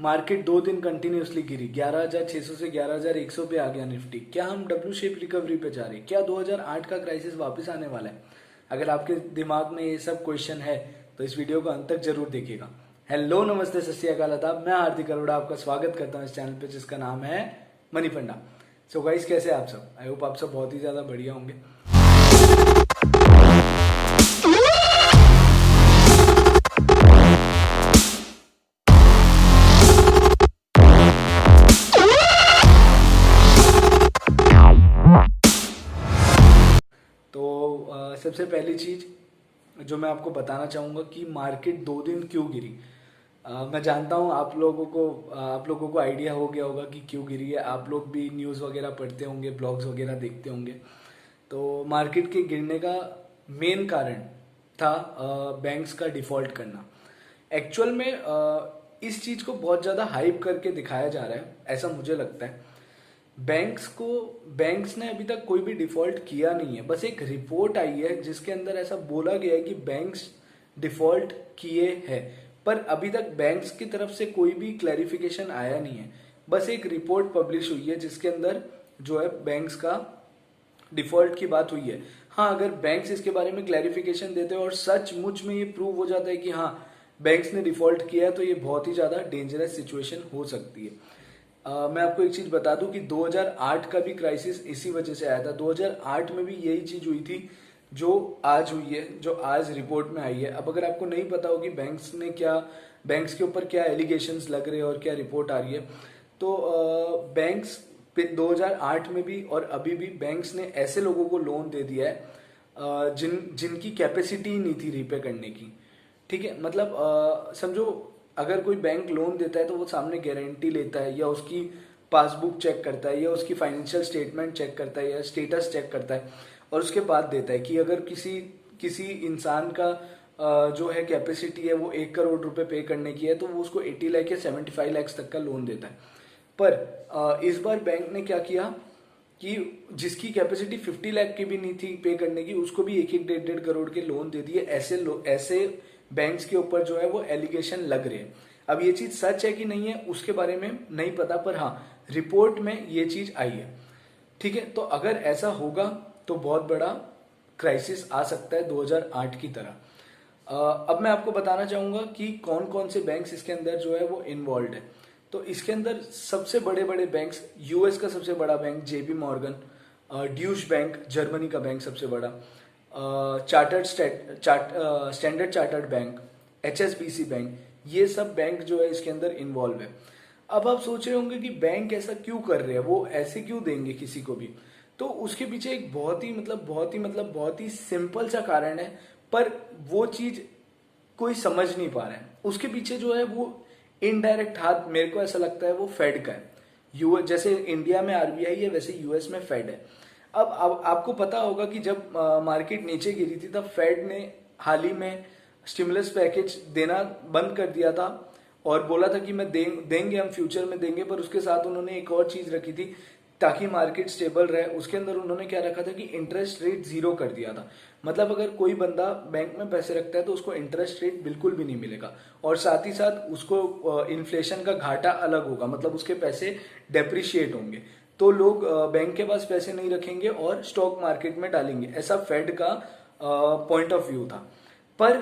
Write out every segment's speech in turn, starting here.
Market 2 दिन continuously गिरी, 11,600 से 11,100 पे आ गया निफ्टी। क्या हम डब्ल्यू शेप रिकवरी पे जा रहे हैं? क्या 2008 का क्राइसिस वापस आने वाला है? अगर आपके दिमाग में ये सब क्वेश्चन है तो इस वीडियो को अंत तक जरूर देखिएगा। हेलो, नमस्ते, सत श्री अकाल, आदाब। मैं हार्दिक अरोड़ा आपका स्वागत करता हूँ इस चैनल पे जिसका नाम है मनी फंडा। सो गाइस, कैसे आप सब? आई होप आप सब बहुत ही ज्यादा बढ़िया होंगे। सबसे पहली चीज जो मैं आपको बताना चाहूंगा कि मार्केट 2 दिन क्यों गिरी। मैं जानता हूं आप लोगों को आइडिया हो गया होगा कि क्यों गिरी है। आप लोग भी न्यूज़ वगैरह पढ़ते होंगे, ब्लॉग्स वगैरह देखते होंगे। तो मार्केट के गिरने का मेन कारण था बैंक्स का डिफॉल्ट करना। एक्चुअल में इस चीज को बहुत ज्यादा हाइप करके दिखाया जा रहा है, ऐसा मुझे लगता है। बैंक्स ने अभी तक कोई भी डिफॉल्ट किया नहीं है। बस एक रिपोर्ट आई है जिसके अंदर ऐसा बोला गया है कि बैंक्स डिफॉल्ट किए हैं, पर अभी तक बैंक्स की तरफ से कोई भी क्लैरिफिकेशन आया नहीं है। बस एक रिपोर्ट पब्लिश हुई है जिसके अंदर जो है बैंक्स का डिफॉल्ट की बात हुई है। हाँ, अगर बैंक्स इसके बारे में क्लैरिफिकेशन देते हैं और सचमुच में ये प्रूव हो जाता है कि हाँ बैंक्स ने डिफॉल्ट किया है, तो ये बहुत ही ज्यादा डेंजरस सिचुएशन हो सकती है। मैं आपको एक चीज बता दूं कि 2008 का भी क्राइसिस इसी वजह से आया था। 2008 में भी यही चीज हुई थी जो आज हुई है, जो आज रिपोर्ट में आई है। अब अगर आपको नहीं पता हो कि बैंक्स के ऊपर क्या एलिगेशंस लग रहे हैं और क्या रिपोर्ट आ रही है, तो बैंक्स 2008 में भी और अभी भी बैंक्स ने ऐसे लोगों को लोन दे दिया है जिनकी कैपेसिटी ही नहीं थी रीपे करने की। ठीक है, मतलब समझो, अगर कोई बैंक लोन देता है तो वो सामने गारंटी लेता है, या उसकी पासबुक चेक करता है, या उसकी फाइनेंशियल स्टेटमेंट चेक करता है, या स्टेटस चेक करता है, और उसके बाद देता है कि अगर किसी इंसान का जो है कैपेसिटी है वो 1 करोड़ रुपए पे करने की है, तो वो उसको 80 लाख या 75 लाख तक का लोन देता है। पर इस बार बैंक ने क्या किया कि जिसकी कैपेसिटी 50 लाख की भी नहीं थी पे करने की, उसको भी 1-1 डेढ़ करोड़ के लोन दे दिए। ऐसे बैंक्स के ऊपर जो है वो एलिगेशन लग रहे हैं। अब ये चीज सच है कि नहीं है उसके बारे में नहीं पता, पर हाँ रिपोर्ट में ये चीज आई है। ठीक है, तो अगर ऐसा होगा तो बहुत बड़ा क्राइसिस आ सकता है 2008 की तरह। अब मैं आपको बताना चाहूंगा कि कौन कौन से बैंक्स इसके अंदर जो है वो इन्वॉल्व है। तो इसके अंदर सबसे बड़े बड़े बैंक्स, यूएस का सबसे बड़ा bank JP Morgan, Deutsche bank Germany का बैंक सबसे बड़ा, standard chartered bank, HSBC bank, ये सब बैंक जो है इसके अंदर इन्वॉल्व है। अब आप सोच रहे होंगे कि बैंक ऐसा क्यों कर रहे हैं, वो ऐसे क्यों देंगे किसी को भी? तो उसके पीछे एक बहुत ही सिंपल सा कारण है, पर वो चीज कोई समझ नहीं पा रहा है। उसके पीछे जो है वो इनडायरेक्ट हाथ, मेरे को ऐसा लगता है वो फेड का है। यूएस जैसे इंडिया में आरबीआई है, वैसे यूएस में फेड है। अब आपको पता होगा कि जब मार्केट नीचे गिरी थी तब फेड ने हाल ही में स्टिमुलस पैकेज देना बंद कर दिया था और बोला था कि देंगे हम फ्यूचर में देंगे, पर उसके साथ उन्होंने एक और चीज रखी थी ताकि मार्केट स्टेबल रहे। उसके अंदर उन्होंने क्या रखा था कि इंटरेस्ट रेट 0 कर दिया था। मतलब अगर कोई बंदा बैंक में पैसे रखता है तो उसको इंटरेस्ट रेट बिल्कुल भी नहीं मिलेगा, और साथ ही साथ उसको इन्फ्लेशन का घाटा अलग होगा, मतलब उसके पैसे डेप्रिशिएट होंगे। तो लोग बैंक के पास पैसे नहीं रखेंगे और स्टॉक मार्केट में डालेंगे, ऐसा फेड का पॉइंट ऑफ व्यू था। पर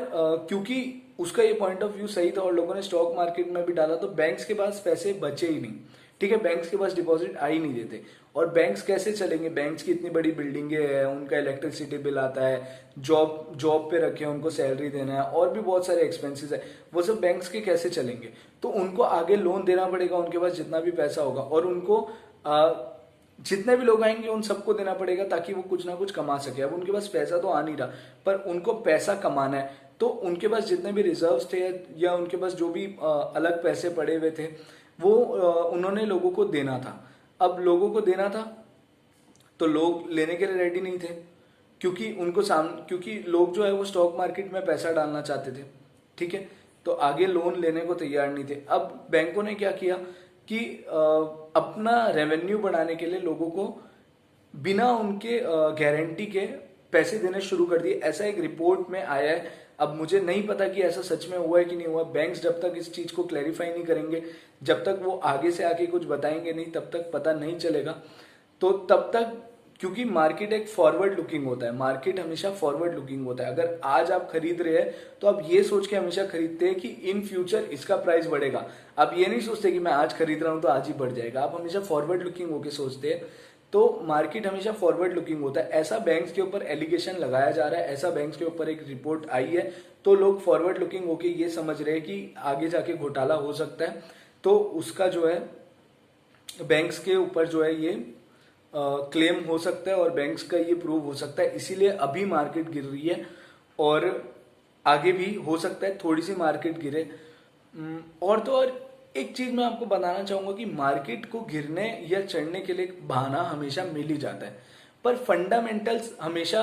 क्योंकि उसका ये पॉइंट ऑफ व्यू सही था और लोगों ने स्टॉक मार्केट में भी डाला, तो बैंक्स के पास पैसे बचे ही नहीं। ठीक है, बैंक्स के पास डिपॉजिट आ ही नहीं देते, और बैंक्स कैसे चलेंगे? बैंक्स की इतनी बड़ी बिल्डिंगें हैं, उनका इलेक्ट्रिसिटी बिल आता है, जॉब पे रखे हैं, उनको सैलरी देना है, और भी बहुत सारे एक्सपेंसेस है, वो सब बैंक्स के कैसे चलेंगे? तो उनको आगे लोन देना पड़ेगा, उनके पास जितना भी पैसा होगा, और उनको जितने भी लोग आएंगे उन सबको देना पड़ेगा ताकि वो कुछ ना कुछ कमा सके। अब उनके पास पैसा तो आ नहीं रहा, पर उनको पैसा कमाना है, तो उनके पास जितने भी रिजर्व्स थे या उनके पास जो भी अलग पैसे पड़े हुए थे वो उन्होंने लोगों को देना था। अब लोगों को देना था तो लोग लेने के लिए रेडी नहीं थे, क्योंकि लोग जो है वो स्टॉक मार्केट में पैसा डालना चाहते थे। ठीक है, तो आगे लोन लेने को तैयार नहीं थे। अब बैंकों ने क्या किया कि अपना रेवेन्यू बढ़ाने के लिए लोगों को बिना उनके गारंटी के पैसे देने शुरू कर दिए। ऐसा एक रिपोर्ट में आया है, अब मुझे नहीं पता कि ऐसा सच में हुआ है कि नहीं हुआ। बैंक्स जब तक इस चीज को क्लैरिफाई नहीं करेंगे, जब तक वो आगे से आके कुछ बताएंगे नहीं, तब तक पता नहीं चलेगा। तो तब तक, क्योंकि मार्केट एक फॉरवर्ड लुकिंग होता है, मार्केट हमेशा फॉरवर्ड लुकिंग होता है। अगर आज आप खरीद रहे हैं तो आप ये सोच के हमेशा खरीदते हैं कि इन फ्यूचर इसका प्राइस बढ़ेगा। आप ये नहीं सोचते कि मैं आज खरीद रहा हूं तो आज ही बढ़ जाएगा, आप हमेशा फॉरवर्ड लुकिंग होकर सोचते हैं। तो मार्केट हमेशा फॉरवर्ड लुकिंग होता है। ऐसा बैंक्स के ऊपर एलिगेशन लगाया जा रहा है, ऐसा बैंक्स के ऊपर एक रिपोर्ट आई है, तो लोग फॉरवर्ड लुकिंग होके ये समझ रहे हैं कि आगे जाके घोटाला हो सकता है। तो उसका जो है बैंक्स के ऊपर जो है ये क्लेम हो सकता है और बैंक्स का ये प्रूव हो सकता है, इसीलिए अभी मार्केट गिर रही है और आगे भी हो सकता है थोड़ी सी मार्केट गिरे। और तो और एक चीज मैं आपको बताना चाहूंगा कि मार्केट को गिरने या चढ़ने के लिए बहाना हमेशा मिल ही जाता है, पर फंडामेंटल्स हमेशा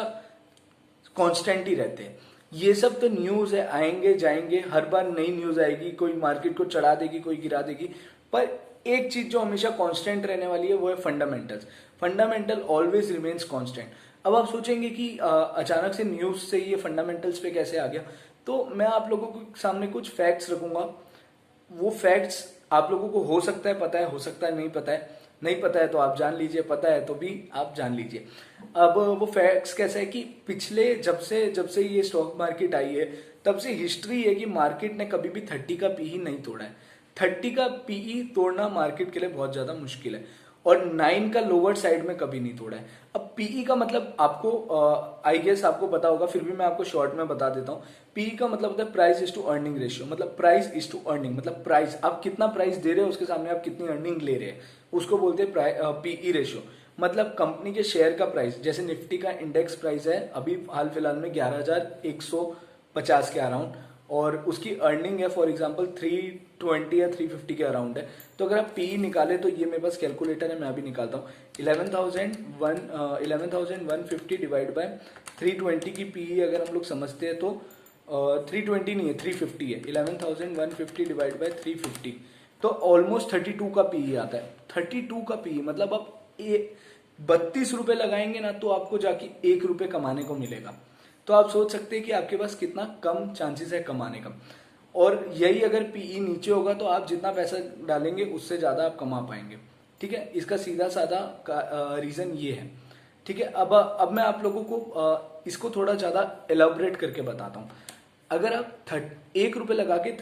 कांस्टेंट ही रहते हैं। ये सब तो न्यूज है, आएंगे जाएंगे, हर बार नई न्यूज आएगी, कोई मार्केट को चढ़ा देगी, कोई गिरा देगी, पर एक चीज जो हमेशा कांस्टेंट रहने वाली है वो है fundamentals. Fundamental always remains constant. अब आप सोचेंगे कि अचानक से न्यूज से ये फंडामेंटल्स पे कैसे आ गया, तो मैं आप लोगों के सामने कुछ फैक्ट्स रखूंगा। वो फैक्ट्स आप लोगों को हो सकता है पता है, हो सकता है नहीं पता है, नहीं पता है तो आप जान लीजिए, पता है तो भी आप जान लीजिए। अब वो फैक्ट्स कैसे है कि पिछले जब से ये स्टॉक मार्केट आई है तब से हिस्ट्री है कि मार्केट ने कभी भी 30 का पीई नहीं तोड़ा है। 30 का पीई तोड़ना मार्केट के लिए बहुत ज्यादा मुश्किल है, और 9 का लोअर साइड में कभी नहीं तोड़ा है। अब पीई का मतलब आपको आई गेस आपको पता होगा, फिर भी मैं आपको शॉर्ट में बता देता हूँ। पीई का मतलब होता है price is to earning ratio, मतलब प्राइस इज टू अर्निंग, मतलब प्राइस आप कितना प्राइस दे रहे हो उसके सामने आप कितनी अर्निंग ले रहे हैं, उसको बोलते हैं पीई रेशियो। मतलब कंपनी के शेयर का प्राइस, जैसे निफ्टी का इंडेक्स प्राइस है अभी हाल फिलहाल में 11,150 के अराउंड, और उसकी अर्निंग है फॉर एग्जांपल 320 या 350 के अराउंड है। तो अगर आप पीई निकाले तो ये मेरे पास कैलकुलेटर है, मैं अभी निकालता हूँ। 11,150 डिवाइड बाय 320 की पीई अगर हम लोग समझते हैं तो 320 नहीं है, 350 है। 11,150 डिवाइड बाय 350 तो ऑलमोस्ट 32 का पीई आता है। 32 का पीई मतलब आप 32 रुपए लगाएंगे ना तो आपको जाके 1 रुपए कमाने को मिलेगा। तो आप सोच सकते हैं कि आपके पास कितना कम चांसेस है कमाने का। और यही अगर पीई नीचे होगा तो आप जितना पैसा डालेंगे उससे ज्यादा आप कमा पाएंगे। ठीक है, इसका सीधा साधा रीजन ये है। ठीक है, अब मैं आप लोगों को इसको थोड़ा ज्यादा एलाबोरेट करके बताता हूँ। अगर आप 1 रुपए लगा के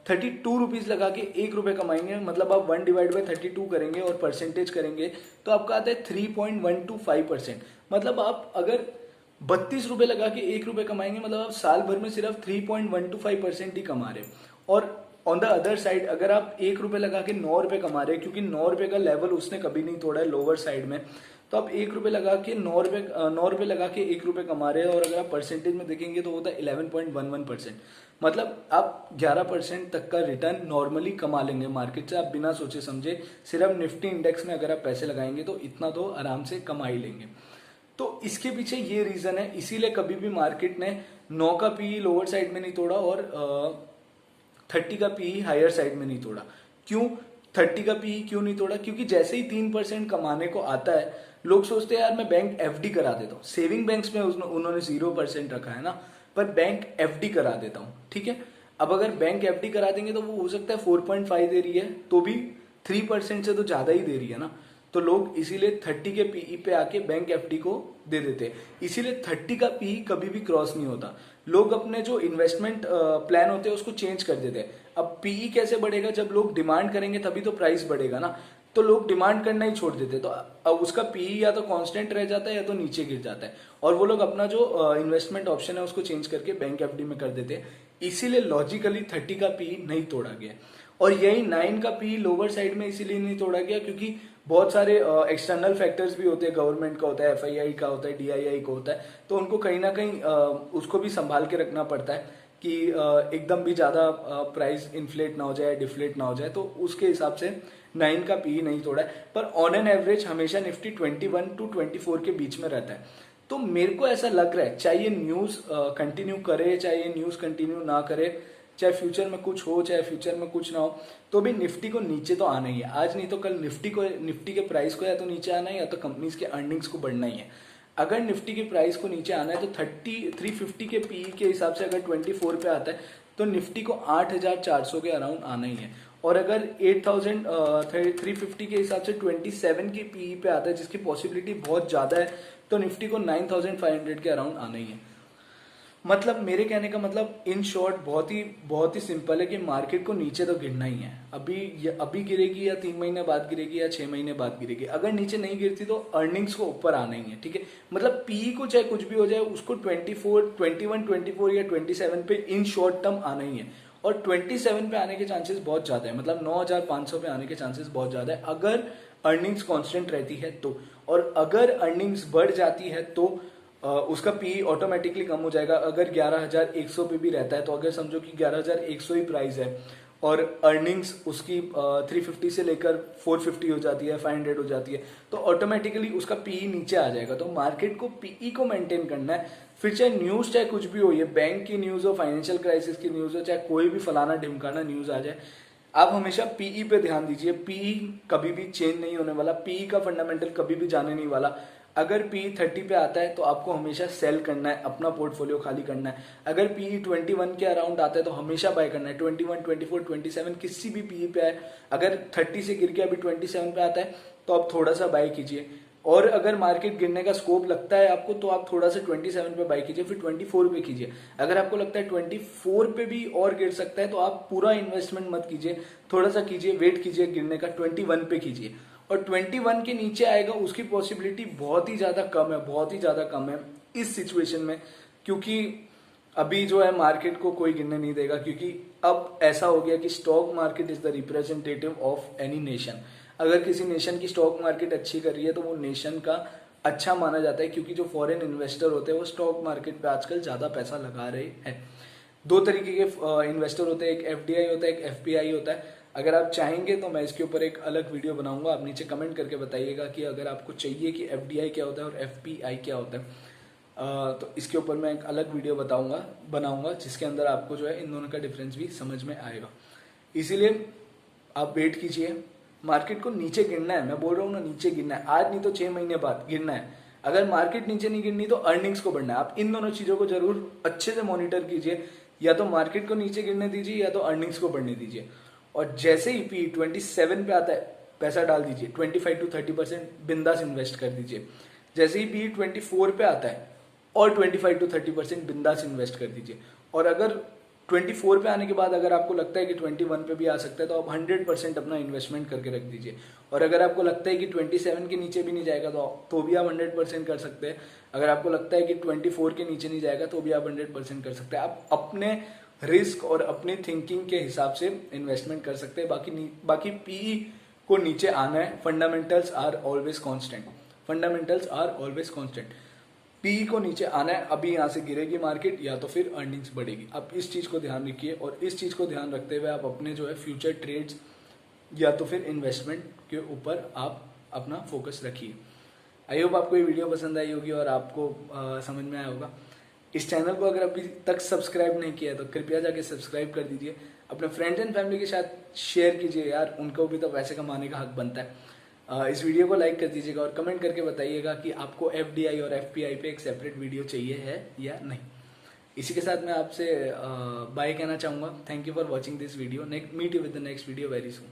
32 रुपीज लगा के 1 रुपए कमाएंगे, मतलब आप 1 डिवाइड बाई 32 करेंगे और परसेंटेज करेंगे तो आपका आता है 3.125%। मतलब आप अगर 32 रुपए लगा के 1 रुपए कमाएंगे, मतलब आप साल भर में सिर्फ 3.125% ही कमा रहे। और ऑन द अदर साइड अगर आप 1 रुपए लगा के 9 रुपए कमा रहे हैं, क्योंकि 9 रुपए का लेवल उसने कभी नहीं तोड़ा है लोअर साइड में, तो आप 1 रुपए लगा के 9 रुपए लगा के 1 रुपए कमा रहे हैं, और अगर आप परसेंटेज में देखेंगे तो होता है 11.11%। मतलब आप 11% तक का रिटर्न नॉर्मली कमा लेंगे मार्केट से, आप बिना सोचे समझे सिर्फ निफ्टी इंडेक्स में अगर आप पैसे लगाएंगे तो इतना तो आराम से कमा ही लेंगे। तो इसके पीछे ये रीजन है, इसीलिए कभी भी मार्केट ने 9 का पीई लोअर साइड में नहीं तोड़ा और 30 का पीई हायर साइड में नहीं तोड़ा। क्यों 30 का पीई क्यों नहीं तोड़ा? क्योंकि जैसे ही 3% कमाने को आता है लोग सोचते हैं यार मैं बैंक एफडी करा देता हूँ। सेविंग बैंक्स में उन्होंने 0% रखा है ना, पर बैंक एफडी करा देता हूँ। ठीक है, अब अगर बैंक एफडी करा देंगे तो वो हो सकता है 4.5 दे रही है तो भी 3% से तो ज्यादा ही दे रही है ना। तो लोग इसीलिए 30 के पीई पे आके बैंक एफडी को दे देते हैं। इसीलिए 30 का पीई कभी भी क्रॉस नहीं होता। लोग अपने जो इन्वेस्टमेंट प्लान होते हैं उसको चेंज कर देते हैं। अब पीई कैसे बढ़ेगा? जब लोग डिमांड करेंगे तभी तो प्राइस बढ़ेगा ना। तो लोग डिमांड करना ही छोड़ देते, तो अब उसका पीई या तो कांस्टेंट रह जाता है या तो नीचे गिर जाता है, और वो लोग अपना जो इन्वेस्टमेंट ऑप्शन है उसको चेंज करके बैंक एफडी में कर देते हैं। इसीलिए लॉजिकली 30 का पीई नहीं तोड़ा गया। और यही 9 का पीई लोअर साइड में इसीलिए नहीं तोड़ा गया क्योंकि बहुत सारे एक्सटर्नल फैक्टर्स भी होते हैं, गवर्नमेंट का होता है, एफआईआई का होता है, डीआईआई का होता है, तो उनको कहीं ना कहीं उसको भी संभाल के रखना पड़ता है कि एकदम भी ज्यादा प्राइस इन्फ्लेट ना हो जाए, डिफ्लेट ना हो जाए। तो उसके हिसाब से 9 का पीई नहीं तोड़ा है, पर ऑन एन एवरेज हमेशा निफ्टी 21 to 24 के बीच में रहता है। तो मेरे को ऐसा लग रहा है चाहे ये न्यूज कंटिन्यू करे, चाहे ये न्यूज कंटिन्यू ना करे, चाहे फ्यूचर में कुछ हो चाहे फ्यूचर में कुछ ना हो, तो भी निफ्टी को नीचे तो आना ही है। आज नहीं तो कल निफ्टी के प्राइस को या तो नीचे आना है या तो कंपनीज के अर्निंग्स को बढ़ना ही है। अगर निफ्टी के प्राइस को नीचे आना है तो 350 के पीई के हिसाब से अगर 24 पे आता है तो निफ्टी को 8,400 के अराउंड आना ही है। और अगर 8,350 के हिसाब से 27 की पीई पे आता है जिसकी पॉसिबिलिटी बहुत ज़्यादा है तो निफ्टी को 9,500 के अराउंड आना ही है। मतलब मेरे कहने का मतलब इन शॉर्ट बहुत ही सिंपल है कि मार्केट को नीचे तो गिरना ही है। अभी गिरेगी या 3 महीने बाद गिरेगी या 6 महीने बाद गिरेगी, अगर नीचे नहीं गिरती तो अर्निंग्स को ऊपर आना ही है, ठीक है। मतलब पीई को चाहे कुछ भी हो जाए उसको 24 या 27 पे इन शॉर्ट टर्म आना ही है। और 27 पे आने के चांसेस बहुत ज्यादा है, मतलब 9,500 पे आने के चांसेस बहुत ज्यादा है अगर अर्निंग्स कांस्टेंट रहती है तो। और अगर अर्निंग्स बढ़ जाती है तो उसका पी ऑटोमेटिकली कम हो जाएगा। अगर 11,100 पे भी रहता है तो अगर समझो कि 11,100 ही प्राइस है और अर्निंग्स उसकी 350 से लेकर 450 हो जाती है, 500 हो जाती है, तो ऑटोमेटिकली उसका पीई नीचे आ जाएगा। तो मार्केट को पीई को मेंटेन करना है, फिर चाहे न्यूज चाहे कुछ भी हो, ये बैंक की न्यूज हो, फाइनेंशियल क्राइसिस की न्यूज हो, चाहे कोई भी फलाना ढिमकाना न्यूज आ जाए, आप हमेशा पीई पे ध्यान दीजिए। पीई कभी भी चेंज नहीं होने वाला, पीई का फंडामेंटल कभी भी जाने नहीं वाला। अगर पीई 30 पे आता है तो आपको हमेशा सेल करना है, अपना पोर्टफोलियो खाली करना है। अगर पीई 21 के अराउंड आता है तो हमेशा बाय करना है। 21, 24, 27 किसी भी पीई पे आए, अगर 30 से गिर के अभी 27 पे आता है तो आप थोड़ा सा बाय कीजिए। और अगर मार्केट गिरने का स्कोप लगता है आपको तो आप थोड़ा सा 27 पे बाय कीजिए, फिर 24 पे कीजिए। अगर आपको लगता है 24 पे भी और गिर सकता है तो आप पूरा इन्वेस्टमेंट मत कीजिए, थोड़ा सा कीजिए, वेट कीजिए गिरने का, 21 पे कीजिए। और 21 के नीचे आएगा उसकी पॉसिबिलिटी बहुत ही ज्यादा कम है, बहुत ही ज्यादा कम है इस सिचुएशन में, क्योंकि अभी जो है मार्केट को कोई गिरने नहीं देगा। क्योंकि अब ऐसा हो गया कि stock market is the representative of any nation. अगर किसी नेशन की स्टॉक मार्केट अच्छी कर रही है तो वो नेशन का अच्छा माना जाता है, क्योंकि जो फॉरेन इन्वेस्टर होते हैं वो स्टॉक मार्केट पे आजकल ज्यादा पैसा लगा रहे हैं। दो तरीके के इन्वेस्टर होते हैं, एक एफडीआई होता है, एक एफपीआई होता है। अगर आप चाहेंगे तो मैं इसके ऊपर एक अलग वीडियो बनाऊंगा, आप नीचे कमेंट करके बताइएगा कि अगर आपको चाहिए कि एफडीआई क्या होता है और एफपीआई क्या होता है। तो इसके ऊपर मैं एक अलग वीडियो बनाऊंगा जिसके अंदर आपको जो है इन दोनों का डिफरेंस भी समझ में आएगा। इसीलिए आप वेट कीजिए, मार्केट को नीचे गिरना है, मैं बोल रहा हूँ ना, नीचे गिरना है, आज नहीं तो 6 महीने बाद गिरना है। अगर मार्केट नीचे नहीं गिरनी तो अर्निंग्स को बढ़ना है। आप इन दोनों चीजों को जरूर अच्छे से मॉनिटर कीजिए, या तो मार्केट को नीचे गिरने दीजिए या तो अर्निंग्स को बढ़ने दीजिए। और जैसे ही पी 27 पे आता है पैसा डाल दीजिए, 25 to 30% बिंदास इन्वेस्ट कर दीजिए। जैसे ही पी 24 पे आता है और 25 to 30% बिंदास इन्वेस्ट कर दीजिए। और अगर 24 पे आने के बाद अगर आपको लगता है कि 21 पे भी आ सकता है तो आप 100% अपना इन्वेस्टमेंट करके रख दीजिए। और अगर आपको लगता है कि 27 के नीचे भी नहीं जाएगा तो भी आप 100% कर सकते हैं। अगर आपको लगता है कि 24 के नीचे नहीं जाएगा तो भी आप 100% कर सकते हैं। आप अपने रिस्क और अपनी थिंकिंग के हिसाब से इन्वेस्टमेंट कर सकते हैं। बाकी पीई को नीचे आना है, fundamentals are always constant, fundamentals are always constant. PE को नीचे आना है, अभी यहाँ से गिरेगी मार्केट या तो फिर अर्निंग्स बढ़ेगी। आप इस चीज को ध्यान रखिए और इस चीज को ध्यान रखते हुए आप अपने जो है फ्यूचर ट्रेड्स या तो फिर इन्वेस्टमेंट के ऊपर आप अपना फोकस रखिए। आई होप आपको ये वीडियो पसंद आई होगी और आपको समझ में आया होगा। इस चैनल को अगर अभी तक सब्सक्राइब नहीं किया तो कृपया जाके सब्सक्राइब कर दीजिए। अपने फ्रेंड्स एंड फैमिली के साथ शेयर कीजिए यार, उनको भी तो पैसे कमाने का हक बनता है। इस वीडियो को लाइक कर दीजिएगा और कमेंट करके बताइएगा कि आपको एफडीआई और एफपीआई पे एक सेपरेट वीडियो चाहिए है या नहीं। इसी के साथ मैं आपसे बाय कहना चाहूँगा। Thank you for watching this video. Meet you with the next video very soon.